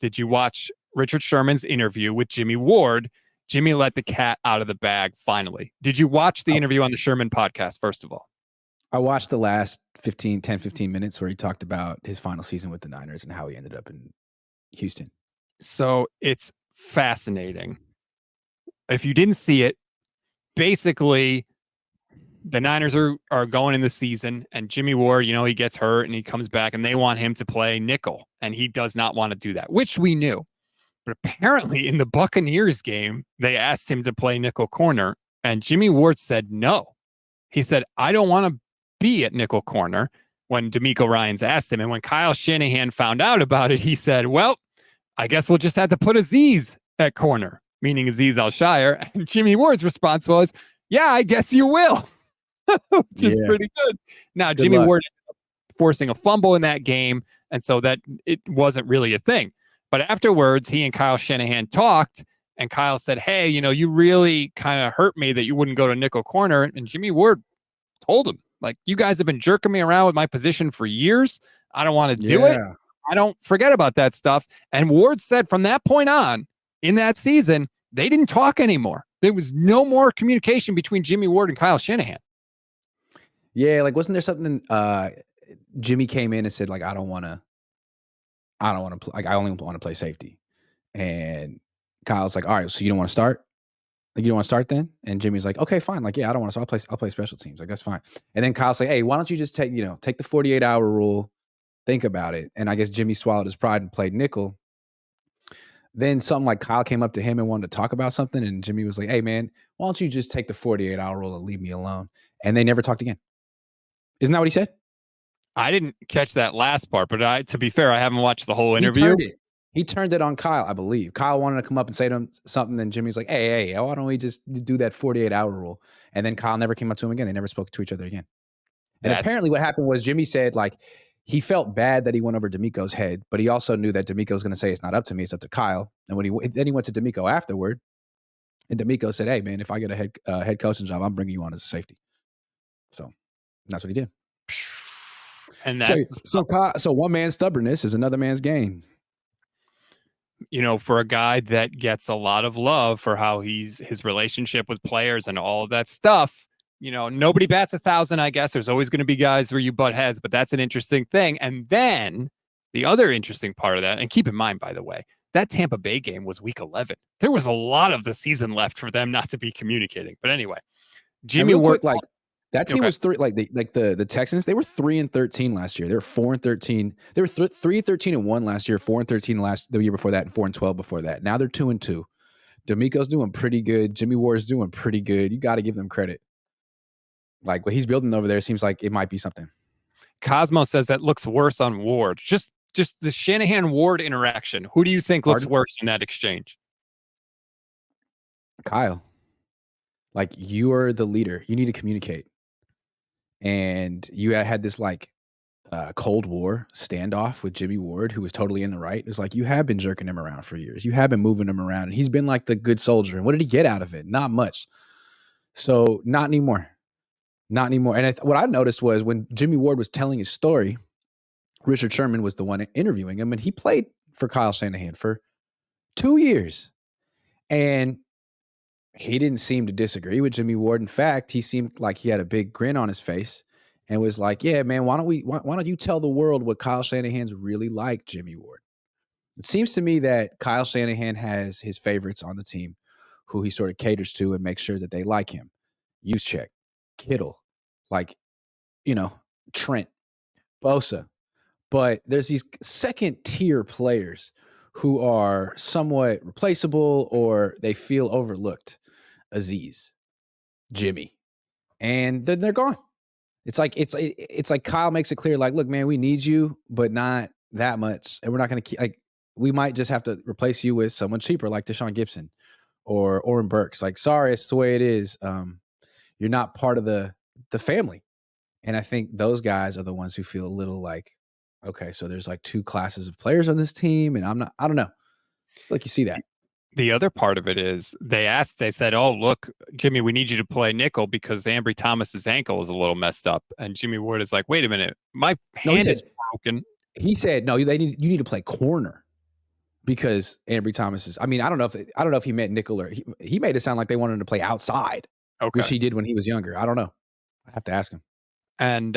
did you watch Richard Sherman's interview with Jimmie Ward? Jimmy let the cat out of the bag finally. Did you watch the interview on the Sherman podcast, first of all? I watched the last 15 minutes where he talked about his final season with the Niners and how he ended up in Houston. So it's fascinating. If you didn't see it, basically the Niners are going in the season, and Jimmie Ward, he gets hurt and he comes back and they want him to play nickel, and he does not want to do that, which we knew. But apparently in the Buccaneers game, they asked him to play nickel corner, and Jimmie Ward said no. He said, I don't want to be at nickel corner, when DeMeco Ryans asked him. And when Kyle Shanahan found out about it, he said, well, I guess we'll just have to put Azeez at corner, meaning Azeez Al-Shire. And Jimmie Ward's response was, yeah, I guess you will. Which is pretty good. Now, Jimmie Ward ended up forcing a fumble in that game, and so that it wasn't really a thing. But afterwards, he and Kyle Shanahan talked, and Kyle said, hey, you really kind of hurt me that you wouldn't go to nickel corner. And Jimmie Ward told him, like, you guys have been jerking me around with my position for years. I don't want to do it. I don't forget about that stuff. And Ward said from that point on in that season, they didn't talk anymore. There was no more communication between Jimmie Ward and Kyle Shanahan. Yeah, like, wasn't there something Jimmy came in and said, like, I don't want to play, like, I only want to play safety. And Kyle's like, all right, so you don't want to start? Like, you don't want to start then? And Jimmy's like, okay, fine. Like, yeah, I don't want to start. I'll play special teams. Like, that's fine. And then Kyle's like, hey, why don't you just take the 48-hour rule, think about it. And I guess Jimmy swallowed his pride and played nickel. Then something like Kyle came up to him and wanted to talk about something. And Jimmy was like, hey, man, why don't you just take the 48-hour rule and leave me alone? And they never talked again. Isn't that what he said? I didn't catch that last part, but to be fair, I haven't watched the whole interview. He turned it on Kyle, I believe. Kyle wanted to come up and say to him something, then Jimmy's like, hey, why don't we just do that 48-hour rule? And then Kyle never came up to him again. They never spoke to each other again. And apparently what happened was Jimmy said, like, he felt bad that he went over DeMeco's head, but he also knew that DeMeco's going to say, it's not up to me, it's up to Kyle. And when he went to DeMeco afterward, and DeMeco said, hey, man, if I get a head coaching job, I'm bringing you on as a safety. So that's what he did. And that's so one man's stubbornness is another man's gain. For a guy that gets a lot of love for how his relationship with players and all of that stuff, nobody bats 1,000, I guess. There's always going to be guys where you butt heads, but that's an interesting thing. And then the other interesting part of that, and keep in mind, by the way, that Tampa Bay game was week 11. There was a lot of the season left for them not to be communicating. But anyway, Jimmy Ward, like, that team was the Texans. They were 3-13 last year. They were 4-13. They were 3-13-1 last year, 4-13 the year before that, and 4-12 before that. Now they're 2-2. DeMeco's doing pretty good. Jimmie Ward's doing pretty good. You got to give them credit. Like, what he's building over there seems like it might be something. Cosmo says that looks worse on Ward. Just the Shanahan Ward interaction. Who do you think looks worse in that exchange? Kyle. Like, you are the leader. You need to communicate. And you had this Cold War standoff with Jimmie Ward, who was totally in the right. It's like, you have been jerking him around for years. You have been moving him around, and he's been like the good soldier. And what did he get out of it? Not much. So not anymore. Not anymore. And what I noticed was when Jimmie Ward was telling his story, Richard Sherman was the one interviewing him, and he played for Kyle Shanahan for 2 years. And he didn't seem to disagree with Jimmie Ward. In fact, he seemed like he had a big grin on his face and was like, yeah, man, why don't you tell the world what Kyle Shanahan's really like, Jimmie Ward? It seems to me that Kyle Shanahan has his favorites on the team who he sort of caters to and makes sure that they like him. Juszczyk, Kittle, Trent, Bosa. But there's these second tier players who are somewhat replaceable or they feel overlooked. Azeez, Jimmy, and then they're gone. It's like Kyle makes it clear, like, look, man, we need you, but not that much, and we're not going to keep. Like, we might just have to replace you with someone cheaper, like Deshaun Gibson or Oren Burks. Like, sorry, it's the way it is. You're not part of the family, and I think those guys are the ones who feel a little like, okay, so there's like two classes of players on this team, and I don't know. Like, you see that. The other part of it is they said, oh, look, Jimmy, we need you to play nickel because Ambry Thomas's ankle is a little messed up. And Jimmie Ward is like, wait a minute, my hand is broken. He said, no, you need to play corner because Ambry Thomas is. I mean, I don't know if he meant nickel or he made it sound like they wanted him to play outside, which Okay. he did when he was younger. I don't know. I have to ask him. And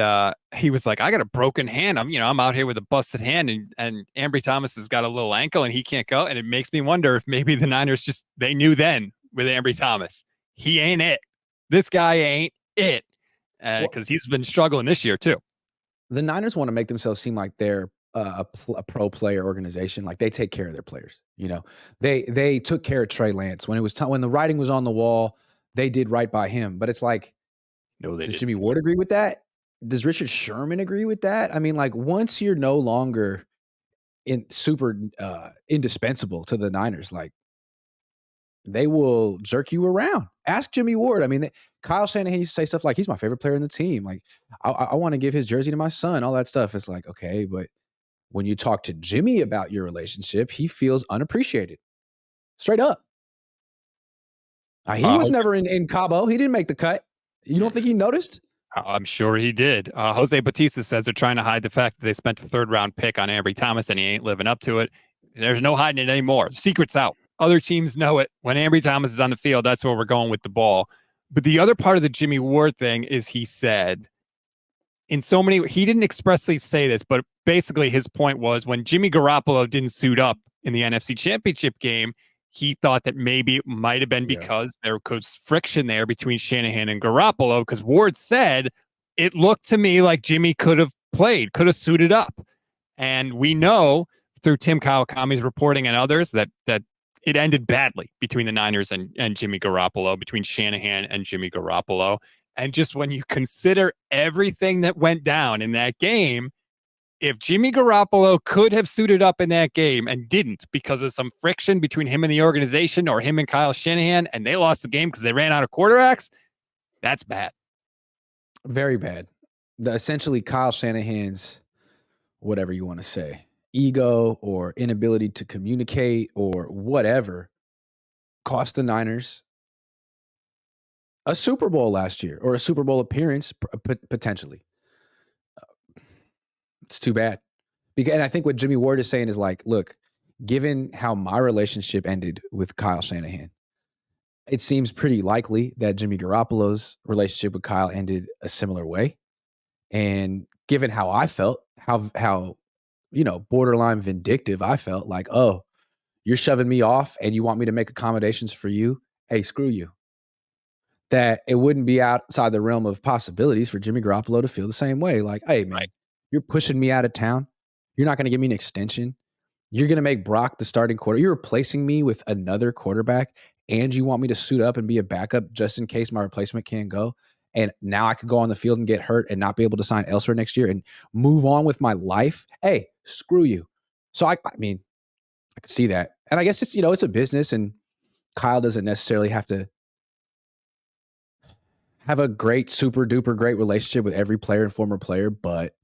he was like, I got a broken hand. I'm out here with a busted hand, and Ambry Thomas has got a little ankle and he can't go. And it makes me wonder if maybe the Niners they knew then with Ambry Thomas, he ain't it. This guy ain't it. Because he's been struggling this year too. The Niners want to make themselves seem like they're a pro player organization. Like they take care of their players. They took care of Trey Lance when it was when the writing was on the wall. They did right by him. But it's like, no, does Jimmie Ward agree with that? Does Richard Sherman agree with that? I mean, like once you're no longer super indispensable to the Niners, like they will jerk you around. Ask Jimmie Ward. I mean, Kyle Shanahan used to say stuff like, he's my favorite player in the team. Like, I want to give his jersey to my son, all that stuff. It's like, okay, but when you talk to Jimmy about your relationship, he feels unappreciated. Straight up. He was never in Cabo. He didn't make the cut. You don't think he noticed? I'm sure he did. Jose Batista says they're trying to hide the fact that they spent a 3rd-round pick on Ambry Thomas and he ain't living up to it. There's no hiding it anymore. The secret's out. Other teams know it. When Ambry Thomas is on the field, that's where we're going with the ball. But the other part of the Jimmie Ward thing is he said he didn't expressly say this, but basically his point was when Jimmy Garoppolo didn't suit up in the NFC Championship game, he thought that maybe it might have been because there was friction there between Shanahan and Garoppolo, because Ward said, it looked to me like Jimmy could have played, could have suited up. And we know through Tim Kawakami's reporting and others that it ended badly between the Niners and Jimmy Garoppolo, between Shanahan and Jimmy Garoppolo. And just when you consider everything that went down in that game, if Jimmy Garoppolo could have suited up in that game and didn't because of some friction between him and the organization or him and Kyle Shanahan, and they lost the game because they ran out of quarterbacks, that's bad. Very bad. Essentially, Kyle Shanahan's, whatever you want to say, ego or inability to communicate or whatever cost the Niners a Super Bowl last year or a Super Bowl appearance potentially. It's too bad. And I think what Jimmie Ward is saying is like, look, given how my relationship ended with Kyle Shanahan, it seems pretty likely that Jimmy Garoppolo's relationship with Kyle ended a similar way. And given how I felt, how borderline vindictive I felt, like, oh, you're shoving me off and you want me to make accommodations for you? Hey, screw you. That it wouldn't be outside the realm of possibilities for Jimmy Garoppolo to feel the same way. Like, hey, man, you're pushing me out of town. You're not going to give me an extension. You're going to make Brock the starting quarter. You're replacing me with another quarterback, and you want me to suit up and be a backup just in case my replacement can't go. And now I could go on the field and get hurt and not be able to sign elsewhere next year and move on with my life. Hey, screw you. So I mean, I could see that. And I guess it's, it's a business, and Kyle doesn't necessarily have to have a great, super duper great relationship with every player and former player, but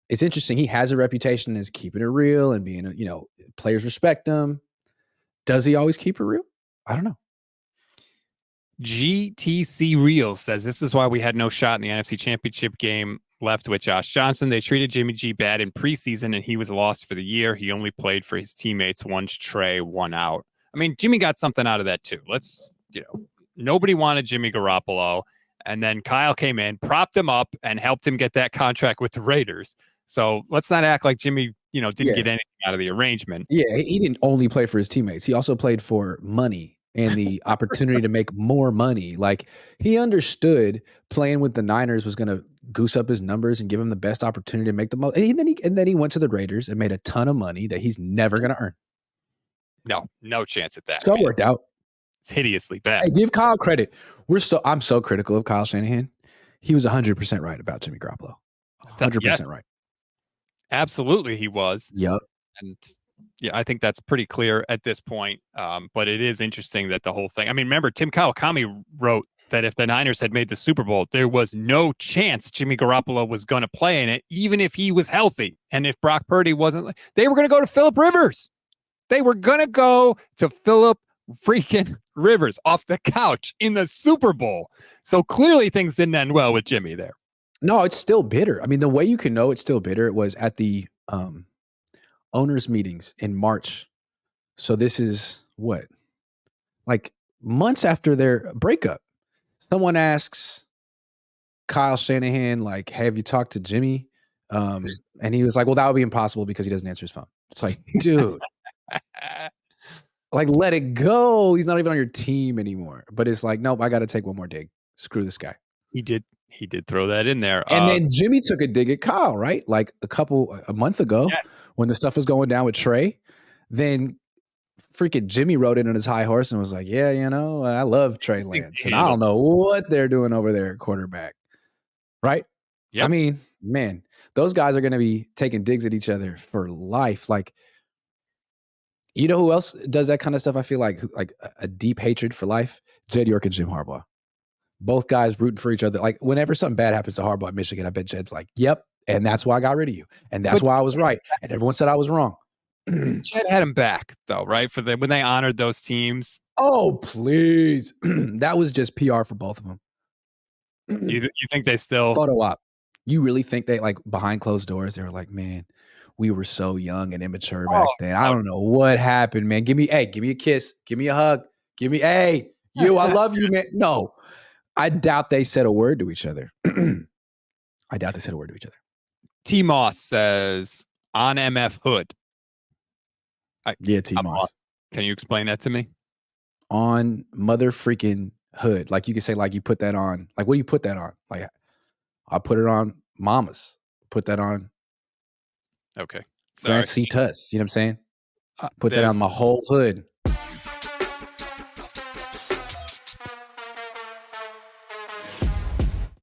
it's interesting. He has a reputation as keeping it real and being, players respect him. Does he always keep it real? I don't know. GTC Real says this is why we had no shot in the NFC Championship game left with Josh Johnson. They treated Jimmy G bad in preseason, and he was lost for the year. He only played for his teammates once Trey won out. I mean, Jimmy got something out of that too. Nobody wanted Jimmy Garoppolo, and then Kyle came in, propped him up, and helped him get that contract with the Raiders. So let's not act like Jimmy, didn't get anything out of the arrangement. Yeah, he didn't only play for his teammates. He also played for money and the opportunity to make more money. Like, he understood playing with the Niners was going to goose up his numbers and give him the best opportunity to make the most. And then he went to the Raiders and made a ton of money that he's never going to earn. No chance at that. So it worked out. It's hideously bad. Hey, give Kyle credit. I'm so critical of Kyle Shanahan. He was 100% right about Jimmy Garoppolo. 100% right. Absolutely, he was. Yep. And yeah, I think that's pretty clear at this point. But it is interesting that the whole thing. I mean, remember, Tim Kawakami wrote that if the Niners had made the Super Bowl, there was no chance Jimmy Garoppolo was going to play in it, even if he was healthy. And if Brock Purdy wasn't, they were going to go to Phillip Rivers. They were going to go to Phillip freaking Rivers off the couch in the Super Bowl. So clearly things didn't end well with Jimmy there. No, it's still bitter. I mean, the way you can know it's still bitter was at the owners' meetings in March So this is what? Like months after their breakup. Someone asks Kyle Shanahan, like, "Have you talked to Jimmy?" And he was like, "Well, that would be impossible because he doesn't answer his phone." It's like, dude, like, let it go. He's not even on your team anymore. But it's like, nope, I got to take one more dig. Screw this guy. He did throw that in there. And then Jimmy took a dig at Kyle, right? Like a month ago Yes. when the stuff was going down with Trey. Then freaking Jimmy rode in on his high horse and was like, yeah, I love Trey Lance. And I don't know what they're doing over there at quarterback. Right? Yep. I mean, man, those guys are going to be taking digs at each other for life. Like, you know who else does that kind of stuff? I feel like a deep hatred for life? Jed York and Jim Harbaugh. Both guys rooting for each other. Like, whenever something bad happens to Harbaugh at Michigan, I bet Jed's like, yep, and that's why I got rid of you. And that's why I was right. And everyone said I was wrong. Jed had him back, though, right? When they honored those teams. Oh, please. That was just PR for both of them. You think they still photo op? You really think they, like, behind closed doors, they were like, man, we were so young and immature back then. I don't know what happened, man. Give me a kiss. Give me a hug. I love you, man. No, I doubt they said a word to each other. T. Moss says on MF Hood. Yeah, T. Moss. Can you explain that to me? On mother freaking hood. Like, you could say, like, you put that on. Like, what do you put that on? Like, I put it on mamas. Put that on. Okay. Grant C. Tuss. You know what I'm saying? Put that on my whole hood.